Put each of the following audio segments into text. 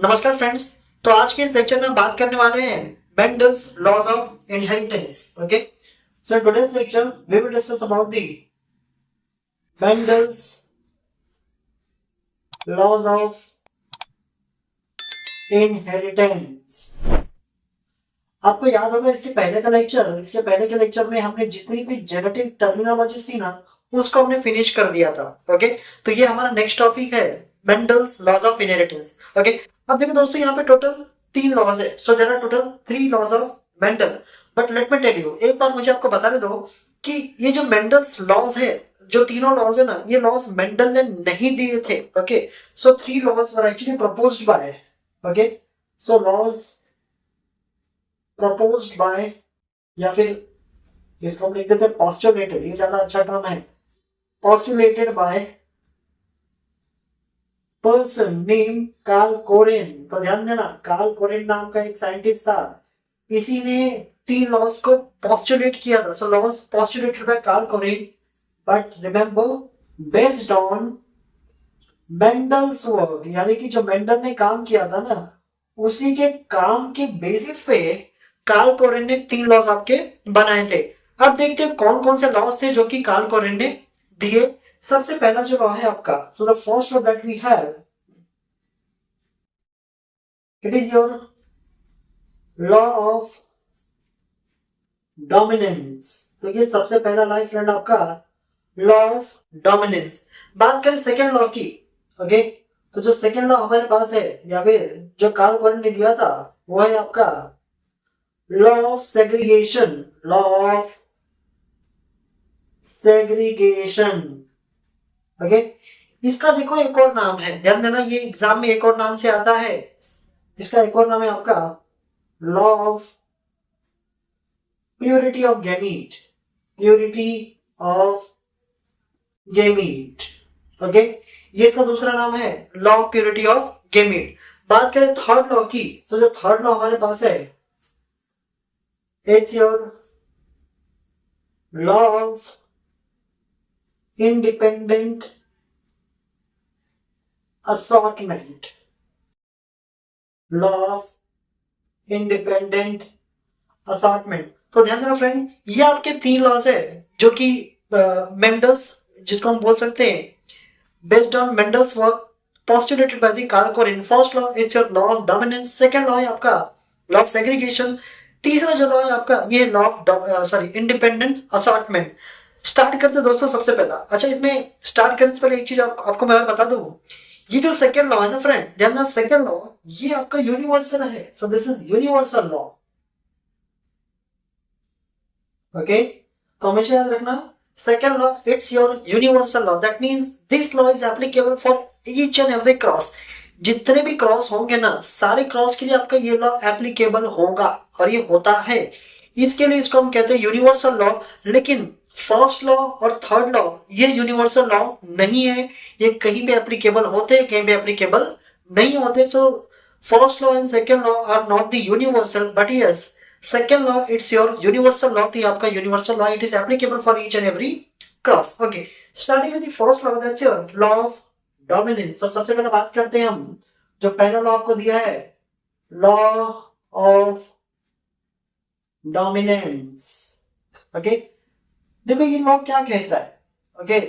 नमस्कार फ्रेंड्स। तो आज के इस लेक्चर में हम बात करने वाले हैं Mendel's laws of inheritance. Okay, so today's lecture we will discuss about the Mendel's laws of inheritance. आपको याद होगा इसके पहले के लेक्चर में हमने जितनी भी जेनेटिक टर्मिनोलॉजीज थी ना उसको हमने फिनिश कर दिया था। ओके, तो ये हमारा नेक्स्ट टॉपिक है Mendel's laws of inheritance. Okay, अब देखो दोस्तों, यहाँ पे टोटल 3 लॉज है। So there are total 3 laws of Mendel. But let me tell you, एक बार मुझे आपको बताने दो कि ये जो मेंडल्स लॉज है, जो तीनों लॉज है ना, ये लॉज मेंडल ने नहीं दिए थे। Okay, so 3 laws were actually proposed by, okay, so laws proposed by, या फिर इसको हम लिख देते हैं पोस्टुलेटेड, ये ज्यादा अच्छा टर्म है, postulated by person name Carl Correns. तो ध्यान देना, कार्ल कोरेन नाम का एक साइंटिस्ट था, इसी ने 3 लॉज को पोस्टुलेट किया था। So laws postulated by Carl Correns, but remember based on Mendel's work, यानी कि जो मेंडल ने काम किया था ना, उसी के काम के बेसिस पे कार्ल कोरेन ने 3 लॉज आपके बनाए थे। अब देखते हैं कौन कौन से लॉज थे जो कि कार्ल कोरेन ने दिए। सबसे पहला जो लॉ है आपका, so the first law that we have, it is your law of dominance. तो ये सबसे पहला लॉ फ्रेंड आपका लॉ ऑफ डोमिनेंस। बात करें सेकेंड लॉ की, ओके, तो जो सेकेंड लॉ हमारे पास है या फिर जो कार्ल कोरेन ने दिया था, वो है आपका law of segregation. Law of segregation, okay, इसका देखो एक और नाम है, ध्यान देना, ये एग्जाम में एक और नाम से आता है। इसका एक और नाम है आपका law of purity of gamete. Purity of gamete, okay, ये इसका दूसरा नाम है law of purity of gamete. बात करें थर्ड लॉ की, तो जो थर्ड लॉ हमारे पास है, it's your law of independent assortment. Law of independent assortment. तो ध्यान देना फ्रेंड, ये आपके 3 लॉज है जो कि मेंडल्स, जिसको हम बोल सकते हैं based on Mendel's work postulated by the Carl Correns. First law it's your law of dominance, second law है आपका लॉ ऑफ सेग्रीगेशन, तीसरा जो लॉ है आपका ये law of independent assortment. Start करते दोस्तों सबसे पहला। अच्छा, इसमें स्टार्ट करने से पहले एक चीज आपको मैं बता दूं, ये जो सेकंड लॉ है ना फ्रेंड, ध्यान देना, सेकंड लॉ ये आपका यूनिवर्सल है। So this is universal law, okay, तो हमेशा याद रखना, second law it's your universal law, that means this law is applicable for each and every cross. जितने भी क्रॉस होंगे ना, सारे क्रॉस के लिए आपका ये लॉ एप्लीकेबल होगा, और ये होता है, इसके लिए इसको हम कहते हैं यूनिवर्सल लॉ। लेकिन फर्स्ट लॉ और थर्ड लॉ ये यूनिवर्सल लॉ नहीं है, ये कहीं पे एप्लीकेबल होते हैं, कहीं पे एप्लीकेबल नहीं होते। So first law and second law are not the universal, but yes second law it's your universal law. तो आपका universal law, it is applicable for each and every cross. Okay, starting with the first law, that's your law of dominance. तो सबसे पहले बात करते हैं हम, जो पहला लॉ आपको दिया है, लॉ ऑफ डोमिनेंस। ओके, देखो ये लॉ क्या कहता है, ओके,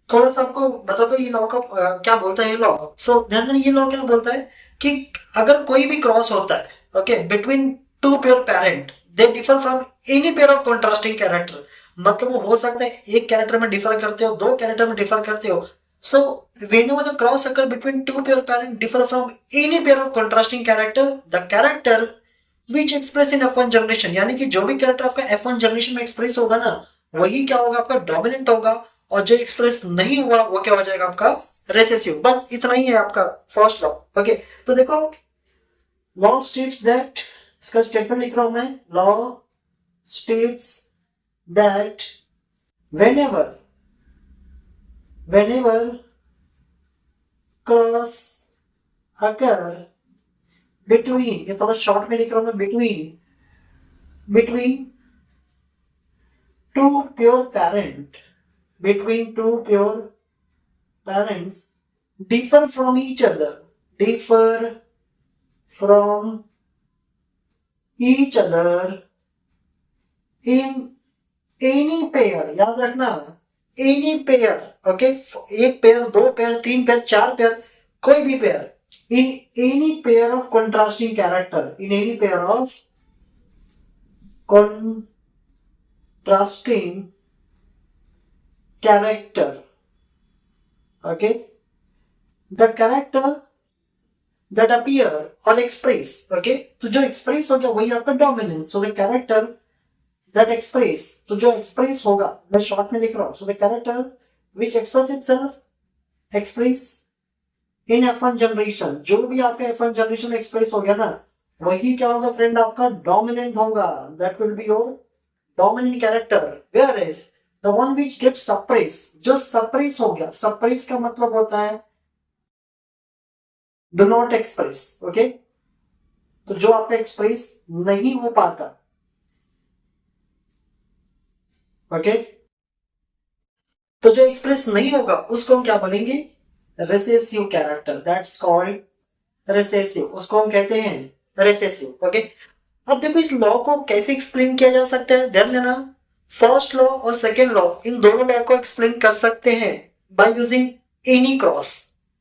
थोड़ा सा आपको बता दो ये लॉ का क्या बोलता है ये लॉ। सो ध्यान देना, ये लॉ क्या बोलता है कि अगर कोई भी क्रॉस होता है, okay, between two pure parent, they differ from any pair of contrasting character. मतलब वो हो सकता है एक कैरेक्टर में डिफर करते हो, दो कैरेक्टर में डिफर करते हो। सो whenever the cross occur between two pure parent differ from any pair of contrasting character, the character which express in F1 generation, यानी कि जो भी कैरेक्टर आपका F1 जनरेशन में एक्सप्रेस होगा ना, वही क्या होगा, आपका डोमिनेंट होगा, और जो एक्सप्रेस नहीं हुआ वो क्या हो जाएगा, आपका रेसेसिव। बस इतना ही है आपका फर्स्ट लॉ। ओके, तो देखो, लॉ स्टेट्स दैट, इसका स्टेटमेंट लिख रहा हूं मैं, law states that whenever cross occur between, ये थोड़ा शॉर्ट में लिख रहा हूं मैं, between two pure parent, between two pure parents, differ from each other, differ from each other in any pair, याद रखना, any pair, ओके, एक पेयर, दो पेयर, तीन पेयर, चार पेयर, कोई भी pair, in any pair of contrasting character, in any pair of contrasting character, okay, the character that appear or express, okay, तो जो express हो गया वही आपका dominance, so the character that express, तो जो express होगा, मैं short में लिख रहा हूँ, so the character which express itself, express in F1 generation, जो भी आपका F1 generation में express हो गया ना, वही क्या होगा फ्रेंड, आपका dominant होगा, that will be your dominant character, whereas the one which gets suppressed, जो suppress हो गया, suppress का मतलब होता है do not express, ओके, तो जो आपका एक्सप्रेस नहीं हो पाता, ओके, तो जो एक्सप्रेस नहीं होगा उसको हम क्या बोलेंगे, recessive character, that's called recessive, उसको हम कहते हैं रिसेसिव, ओके। अब देखो इस लॉ को कैसे एक्सप्लेन किया जा सकता है, ध्यान देना, फर्स्ट लॉ और सेकेंड लॉ, इन दोनों लॉ को एक्सप्लेन कर सकते हैं by using any cross,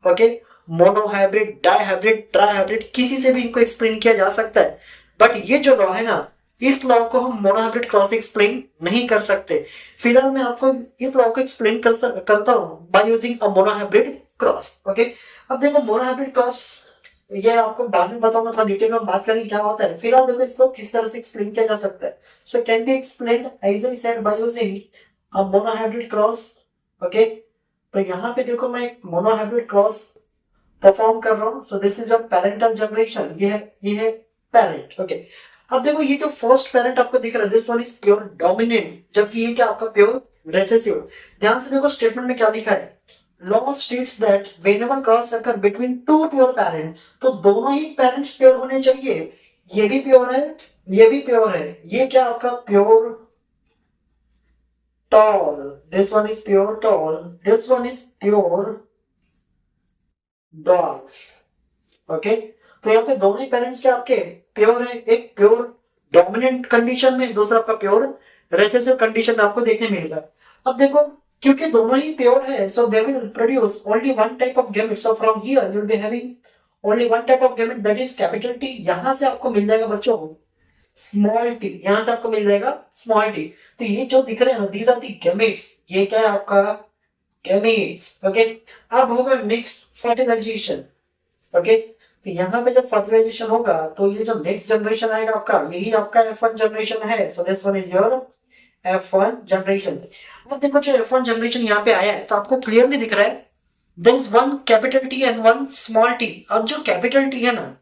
okay, monohybrid, dihybrid, trihybrid, किसी से भी इनको एक्सप्लेन किया जा सकता है, बट ये जो लॉ है ना, इस लॉ को हम मोनोहाइब्रिड क्रॉस एक्सप्लेन नहीं कर सकते। फिलहाल मैं आपको इस लॉ को एक्सप्लेन करता हूं bye using a monohybrid cross, okay. अब देखो मोनोहाइब्रिड क्रॉस, ये आपको बाद में बताऊंगा, थोड़ा डिटेल में बात करेंगे क्या होता है। फिलहाल देखो इसको किस तरह से एक्सप्लेन किया जा सकता है, so can be explained as I said by using a monohybrid cross, okay. तो यहाँ पे देखो मैं एक मोनोहाइब्रिड क्रॉस परफॉर्म कर रहा हूँ, so this is a parental generation, ये है पेरेंट, ओके। अब देखो ये जो फर्स्ट पेरेंट आपको दिख रहा है, this one is pure dominant, जबकि ये क्या आपका प्योर रेसेसिव। ध्यान से देखो स्टेटमेंट में क्या लिखा है, law states that whenever cross occur between two pure parent, तो दोनों ही पेरेंट्स प्योर होने चाहिए, ये भी प्योर है, ये भी प्योर है, ये क्या आपका pure toll, this one is pure tall, this one is pure dog, okay. तो यहाँ पे दोनों ही पेरेंट्स क्या आपके प्योर है, एक प्योर डोमिनेंट कंडीशन में, दूसरा आपका प्योर रेसेसिव कंडीशन में आपको देखने मिलेगा। अब देखो क्योंकि दोनों ही प्योर है, so they will produce only one type of gamete, so from here you will be having only one type of gamete, that is capital T. यहां से आपको मिल जाएगा बच्चों स्मॉल टी, यहां से आपको मिल जाएगा स्मॉल टी। तो ये जो दिख रहे हैं ना, दीज आर दी गैमेट्स, ये क्या है आपका गैमेट्स, ओके। अब होगा नेक्स्ट फर्टिलाइजेशन, ओके। तो यहाँ पे जब फर्टिलाइजेशन होगा तो ये जो नेक्स्ट जनरेशन आएगा आपका, यही आपका F1 जनरेशन है, so this one is your F1 generation. अब देखो जो F1 जनरेशन यहाँ पे आया है तो आपको क्लियरली दिख रहा है there is one capital T and one small T. अब जो कैपिटल टी है ना,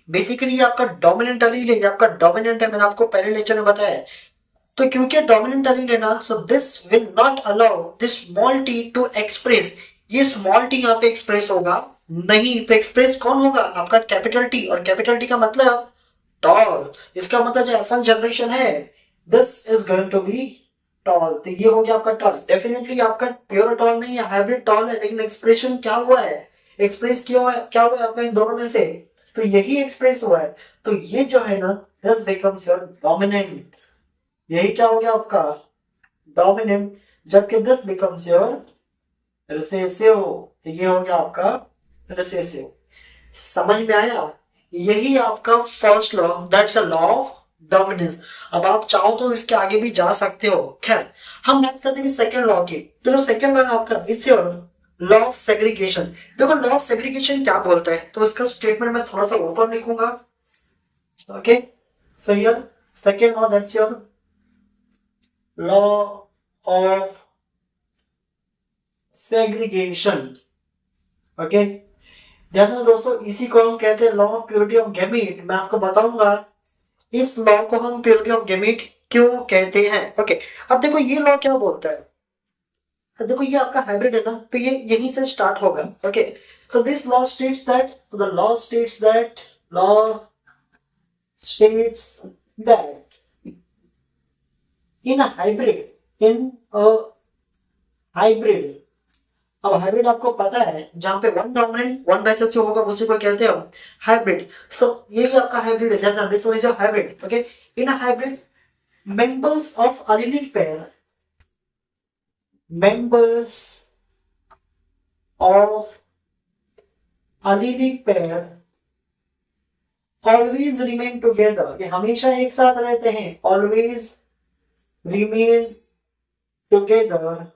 बेसिकली आपका डोमिनेंट एलील है, आपका डोमिनेंट है, मैंने आपको पहले लेक्चर में बताया है। तो क्योंकि डोमिनेंट एलील है ना, so this will not allow this small T to express, ये स्मॉल टी यहाँ पे एक्सप्रेस होगा नहीं, तो एक्सप्रेस कौन होगा आपका कैपिटल टी, और कैपिटल टी का मतलब टॉल, इसका मतलब जो F1 जनरेशन है this is going to be tall, तो ये हो गया आपका टॉल। डेफिनेटली आपका प्योर टॉल नहीं है, हाइब्रिड टॉल है, लेकिन एक्सप्रेशन क्या हुआ है, एक्सप्रेस क्या हुआ है आपका इन दोनों में से, तो यही एक्सप्रेस हुआ है। तो ये जो है ना दिस बिकम्स योर डोमिनेंट, यही क्या हो गया आपका डोमिनेंट, जबकि दिस बिकम्स योर रिसेसिव, तो ये हो गया आपका रिसेसिव। समझ में आया, यही आपका first law, that's a law of dominance. अब आप चाहो तो इसके आगे भी जा सकते हो। खैर हम बात करते हैं सेकंड लॉ की, तो जो सेकंड लॉ आपका इससे लॉ ऑफ सेग्रीगेशन। देखो लॉ ऑफ सेग्रीगेशन क्या बोलता है, तो इसका स्टेटमेंट मैं थोड़ा सा ऊपर लिखूंगा, okay. So here second law, that's your law of segregation, okay. ध्यान में दोस्तों, इसी को हम कहते हैं law of purity of gamete. मैं आपको बताऊंगा इस लॉ को हम प्योरिटी ऑफ गैमीट क्यों कहते हैं, ओके। अब देखो ये लॉ क्या बोलता है, अब देखो ये आपका हाइब्रिड है ना, तो ये यहीं से स्टार्ट होगा, okay. So this law states that, so the law states that, law states that in a hybrid, in a hybrid अब हाइब्रिड आपको पता है जहां पे वन डोमिनेंट वन रिसेसिव होगा उसी को कहते हैं हम हाइब्रिड। सो यही आपका हाइब्रिड है, this one is a hybrid. Okay, in a hybrid members of allelic pair, members of allelic pair always remain together, ये हमेशा एक साथ रहते हैं, always remain together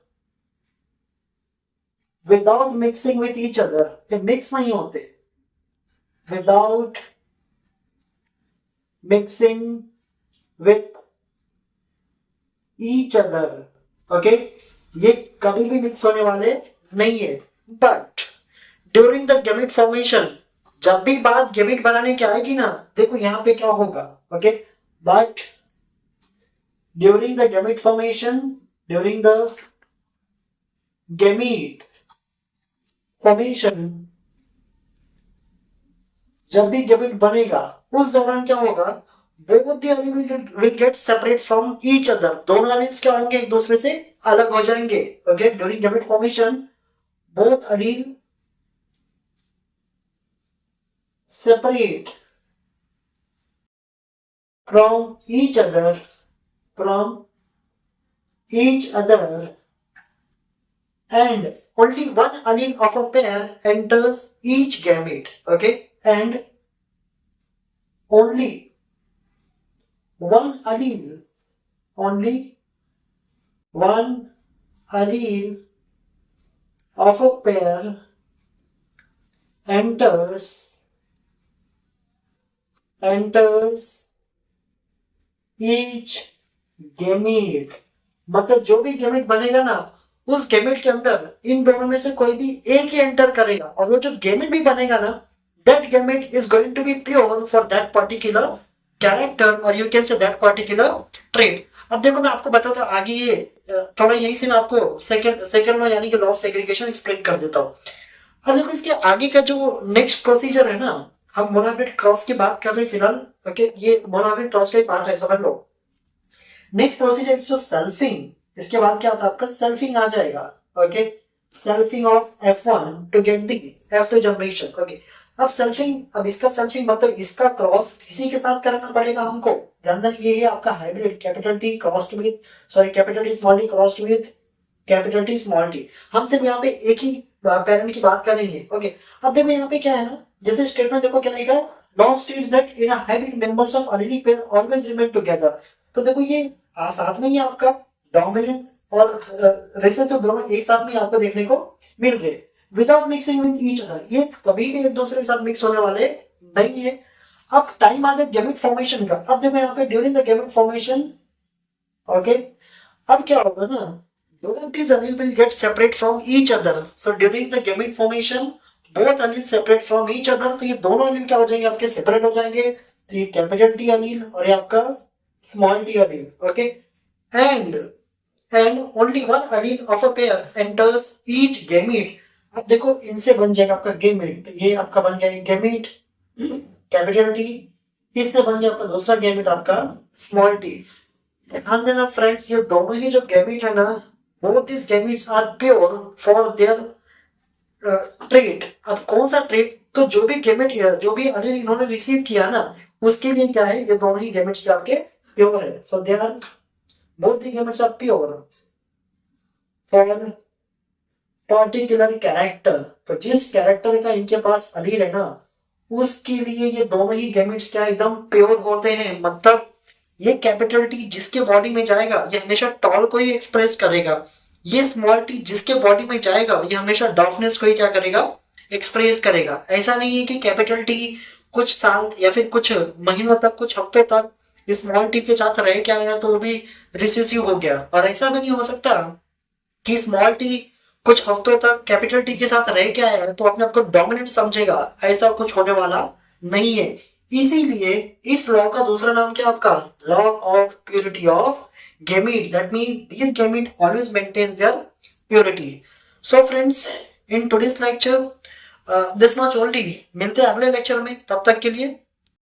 without mixing with each other, ये mix नहीं होते, without mixing with each other। Okay, ये कभी भी मिक्स होने वाले नहीं है। But during the gamete formation, जब भी बात गैमेट बनाने की आएगी ना, देखो यहां पे क्या होगा। Okay, but during the gamete formation, during the gamete formation, जब भी गैमेट बनेगा उस दौरान क्या होगा, both the alleles will get separate from each other, दोनों alleles क्या होंगे, एक दूसरे से अलग हो जाएंगे। Okay, during gamete formation both allele separate from each other, and only one allele of a pair enters each gamete। Okay, and only one allele of a pair enters each gamete। मतलब जो भी gamete बनेगा ना, उस gamete के अंदर इन दोनों में से कोई भी एक ही एंटर करेगा, और वो जो गैमेट भी बनेगा ना, that gamete is going to be pure for that particular character, और you can say that particular trait. अब देखो मैं आपको बताता हूँ आगे, ये थोड़ा यहीं से मैं आपको सेकेंड लॉ यानी कि लॉ ऑफ सेग्रीगेशन एक्सप्लेन कर देता हूँ। अब देखो इसके आगे का जो नेक्स्ट प्रोसीजर है ना, हम मोनोहाइब्रिड क्रॉस की बात कर रहे हैं फिलहाल। ओके, ये मोनोहाइब्रिड क्रॉस का ही पार्ट है, समझ लो। नेक्स्ट प्रोसीजर जो सेल्फिंग, इसके बाद क्या आता है आपका सेल्फिंग आ जाएगा। Okay, selfing of F1 to get the F2 generation. Okay, अब सेल्फिंग, अब इसका सेल्फिंग मतलब इसका क्रॉस इसी के साथ करना पड़ेगा हमको। ध्यान देना, ये है आपका hybrid, capital T crossed with, sorry capital T small t crossed with capital T small t। हम सिर्फ यहाँ पे एक ही पेरेंट की बात करेंगे। ओके, अब देखो यहाँ पे क्या है ना, जैसे स्टेटमेंट देखो क्या लिखा है, law states that in a hybrid members of allelic pair always remain together. तो देखो ये साथ में ही आपका डोमिनेंट और रिसेसिव दोनों एक साथ में आपको देखने को मिल रहे, without mixing with each other, ये कभी भी एक दूसरे के साथ मिक्स होने वाले नहीं है। अब टाइम आ गया गैमेट फॉर्मेशन का। अब देखो यहाँ पे during the gamete formation, okay, अब क्या होगा ना, both these alleles will get separate from each other। So during the gamete formation, both alleles separate from each other। तो ये दोनों allele क्या हो जाएंगे आपके, सेपरेट हो जाएंगे। तो ये कैपिटल T allele और ये आपका small t allele। Okay, and only one allele of a pair enters each gamete। अब देखो इनसे बन जाएगा आपका गैमेट, ये आपका बन गया गैमेट कैपिटल T, इससे बन गया आपका दूसरा गैमेट आपका स्मॉल t। ध्यान देना फ्रेंड्स, ये दोनों ही जो गैमेट है ना, both these gametes are pure for their trait। अब कौन सा ट्रेट, तो जो भी गैमेट, जो भी allele इन्होंने रिसीव किया ना, उसके लिए क्या है, ये दोनों ही गैमेट्स आपके प्योर है। So they are both the gametes are pure for particular character. तो जिस कैरेक्टर का इनके पास allele है ना, उसके लिए ये दोनों ही गैमेट्स क्या एकदम प्योर होते हैं। मतलब ये कैपिटल T जिसके बॉडी में जाएगा ये हमेशा टॉल को ही एक्सप्रेस करेगा, ये स्मॉल t जिसके बॉडी में जाएगा ये हमेशा डॉफनेस को ही क्या करेगा, एक्सप्रेस करेगा। ऐसा नहीं है कि कैपिटल T कुछ साल या फिर कुछ महीनों तक, कुछ हफ्तों तक स्मॉल t के साथ रह के आया तो वो भी रिसेसिव हो गया, और ऐसा भी नहीं हो सकता कि स्मॉल t कुछ हफ्तों तक कैपिटल T के साथ रह के आया तो अपने आप को डोमिनेंट समझेगा, ऐसा कुछ होने वाला नहीं है। इसीलिए इस लॉ का दूसरा नाम क्या आपका, law of purity of gamete. That means this gamete always maintains their purity. So friends, in today's lecture this much only. मिलते हैं अगले लेक्चर में, तब तक के लिए